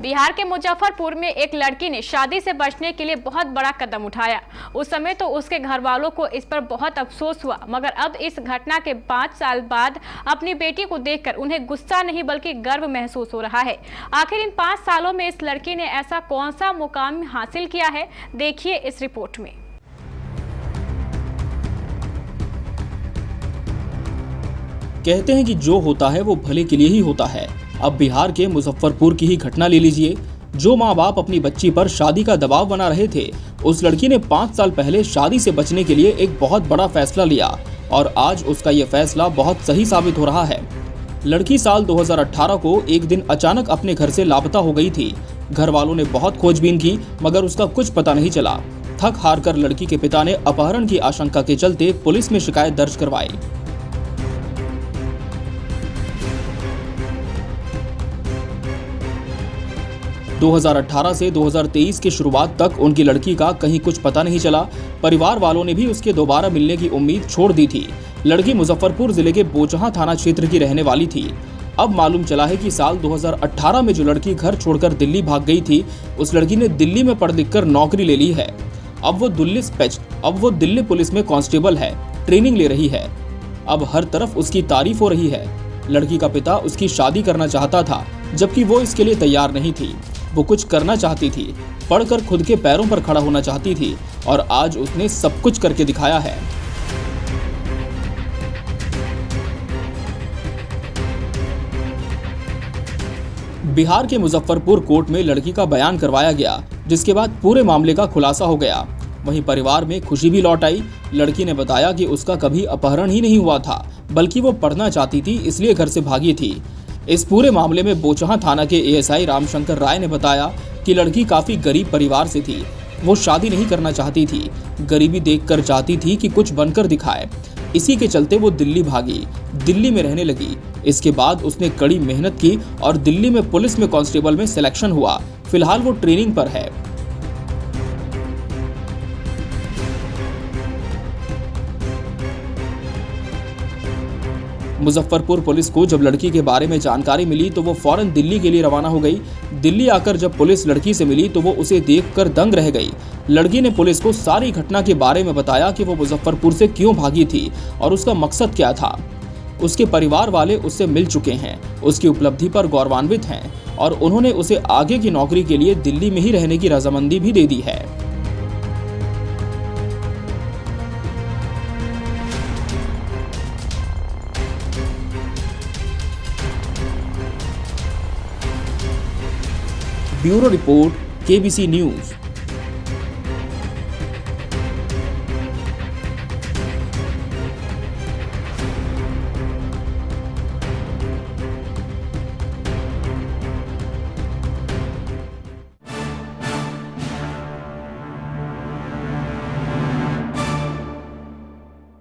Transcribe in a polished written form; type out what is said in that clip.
बिहार के मुजफ्फरपुर में एक लड़की ने शादी से बचने के लिए बहुत बड़ा कदम उठाया। उस समय तो उसके घर वालों को इस पर बहुत अफसोस हुआ, मगर अब इस घटना के 5 साल बाद अपनी बेटी को देखकर उन्हें गुस्सा नहीं बल्कि गर्व महसूस हो रहा है। आखिर इन 5 सालों में इस लड़की ने ऐसा कौन सा मुकाम हासिल किया है, देखिए इस रिपोर्ट में। कहते हैं कि जो होता है वो भले के लिए ही होता है। अब बिहार के मुजफ्फरपुर की ही घटना ले लीजिए। जो माँ बाप अपनी बच्ची पर शादी का दबाव बना रहे थे, उस लड़की ने 5 साल पहले शादी से बचने के लिए एक बहुत बड़ा फैसला लिया और आज उसका ये फैसला बहुत सही साबित हो रहा है। लड़की साल 2018 को एक दिन अचानक अपने घर से लापता हो गई थी। घर वालों ने बहुत खोजबीन की मगर उसका कुछ पता नहीं चला। थक हार कर लड़की के पिता ने अपहरण की आशंका के चलते पुलिस में शिकायत दर्ज करवाई। दो 2018 से 2023 की शुरुआत तक उनकी लड़की का कहीं कुछ पता नहीं चला। परिवार वालों ने भी उसके दोबारा मिलने की उम्मीद छोड़ दी थी। लड़की मुजफ्फरपुर जिले के बोचहां थाना क्षेत्र की रहने वाली थी। अब मालूम चला है कि साल 2018 में जो लड़की घर छोड़कर दिल्ली भाग गई थी, उस लड़की ने दिल्ली में पढ़ लिख कर नौकरी ले ली है। अब वो दिल्ली पुलिस में कांस्टेबल है, ट्रेनिंग ले रही है। अब हर तरफ उसकी तारीफ हो रही है। लड़की का पिता उसकी शादी करना चाहता था, जबकि वो इसके लिए तैयार नहीं थी। वो कुछ करना चाहती थी, पढ़कर खुद के पैरों पर खड़ा होना चाहती थी और आज उसने सब कुछ करके दिखाया है। बिहार के मुजफ्फरपुर कोर्ट में लड़की का बयान करवाया गया, जिसके बाद पूरे मामले का खुलासा हो गया। वहीं परिवार में खुशी भी लौट आई। लड़की ने बताया कि उसका कभी अपहरण ही नहीं हुआ था, बल्कि वो पढ़ना चाहती थी, इसलिए घर से भागी थी। इस पूरे मामले में बोचहां थाना के एएसआई रामशंकर राय ने बताया कि लड़की काफी गरीब परिवार से थी। वो शादी नहीं करना चाहती थी, गरीबी देखकर चाहती थी कि कुछ बनकर दिखाए। इसी के चलते वो दिल्ली भागी, दिल्ली में रहने लगी। इसके बाद उसने कड़ी मेहनत की और दिल्ली में पुलिस में कांस्टेबल में सिलेक्शन हुआ। फिलहाल वो ट्रेनिंग पर है। मुजफ्फरपुर पुलिस को जब लड़की के बारे में जानकारी मिली तो वो फौरन दिल्ली के लिए रवाना हो गई। दिल्ली आकर जब पुलिस लड़की से मिली तो वो उसे देखकर दंग रह गई। लड़की ने पुलिस को सारी घटना के बारे में बताया कि वो मुजफ्फरपुर से क्यों भागी थी और उसका मकसद क्या था। उसके परिवार वाले उससे मिल चुके हैं, उसकी उपलब्धि पर गौरवान्वित हैं और उन्होंने उसे आगे की नौकरी के लिए दिल्ली में ही रहने की रजामंदी भी दे दी है। Bureau report, KBC news.